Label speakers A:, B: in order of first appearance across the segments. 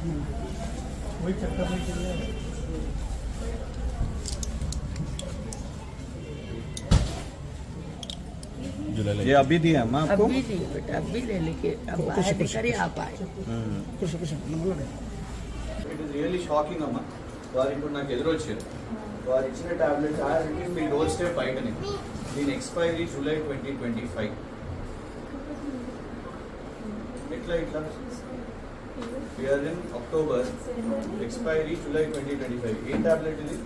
A: वही चक्कर में चल रहा है।
B: ये अभी दिया अम्मा आपको?
C: अभी नहीं बेटा, अभी ले लेके अब बाहर निकल आप आए।
B: ఇట్ ఇస్ రియల్లీ షాకింగ్ అమ్మ. వారు ఇప్పుడు నాకు ఎదురొచ్చారు. వారు ఇచ్చిన టాబ్లెట్స్ మీ డోర్ స్టెప్ బయటనే. దీని ఎక్స్పైరీ జూలై 2025. ఎట్లా year in October, expiry July 2025. A tablet ఇది?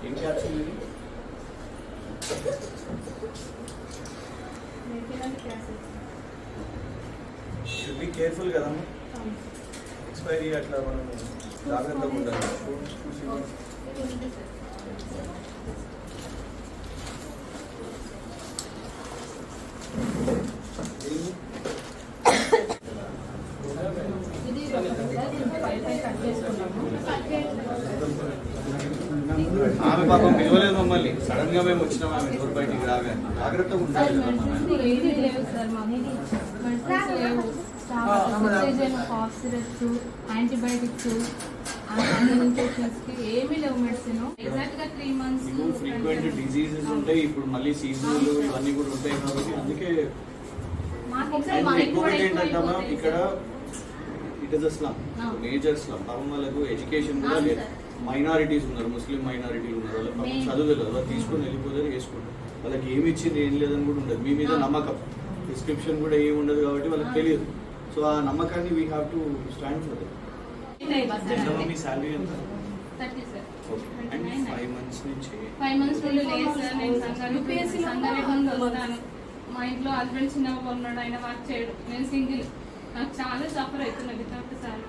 B: ఏం క్యాప్సూల్ ఇది? షుడ్ బి కేర్ఫుల్ కదమ్మా. ఎక్స్పైరీ అట్లా మనం జాగ్రత్తగా ఉండాలి. ఆమె పాపం పిలవలేదు మమ్మల్ని, సడన్ గా మేము వచ్చినాం. ఆమె డోర్ బయటికి రాగా జాగ్రత్తగా ఉండాలి కదా.
D: యాంటీబయాటిక్స్ ఏమీ లేవు మెడిసిన్. ఎగ్జాక్ట్ గా 3 months
B: ఫ్రీక్వెంట్ డిజీజెస్ ఉంటాయి. ఇప్పుడు మళ్ళీ సీజనల్ ఇవన్నీ కూడా ఉంటాయి కాబట్టి అందుకే ఇంకొకటి ఏంటంటే ఇక్కడ it is a slum, major slum. పాపం వాళ్ళకు ఎడ్యుకేషన్ కూడా లేదు. మైనారిటీస్ ఉన్నారు, ముస్లిం మైనారిటీలు ఉన్నారు. వాళ్ళకి పాపం చదువు లేదు. వాళ్ళు తీసుకొని వెళ్ళిపోతారు, వేసుకుంటారు. వాళ్ళకి ఏమి ఇచ్చింది ఏం లేదని కూడా ఉండదు. మీ మీద నమ్మకం, డిస్క్రిప్షన్ కూడా ఏమి ఉండదు కాబట్టి వాళ్ళకి తెలియదు. సో ఆ నమ్మకాన్ని we have to stand for that. Me salary ఎంత?
D: 30 సార్.
B: అండ్ 5 months నుంచి
D: 5 months నుండి లేదు సార్. నేను సంగారెడ్డి వస్తాను. మా ఇంట్లో హస్బెండ్ చిన్నగా ఉన్నాడు, ఆయన వర్క్ చేయడు, నేను సింగిల్. నాకు చాలా సఫర్ అవుతున్నా వితౌట్ సార్.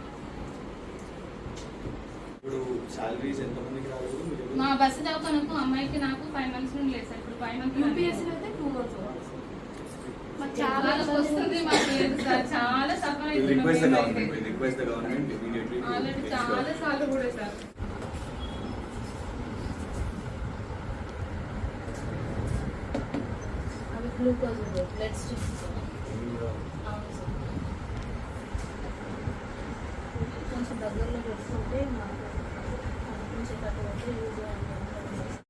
B: ఇప్పుడు సాలరీస్ ఎంత మందికి రాలేదు?
D: మా బస్సు చదువుతాను అమ్మాయికి నాకు 5 months నుండి లేదు సార్. ఇప్పుడు 5 months
E: యూపీఎస్సీ అయితే 2 months
D: చాలా వస్తుంది. మాకు లేదు సార్, చాలా సఫర్
B: రిక్వెస్ట్ ద
D: అవుతున్నాం.
B: Government immediately.
D: ఆల్రెడీ చాలా సార్లు కూడా సార్.
E: అవి గ్లూకోజ్ బ్లడ్ స్టిక్స్ కొంచెం దగ్గరలో పెట్టుకుంటే మాకు కొంచెం తక్కువ యూజ్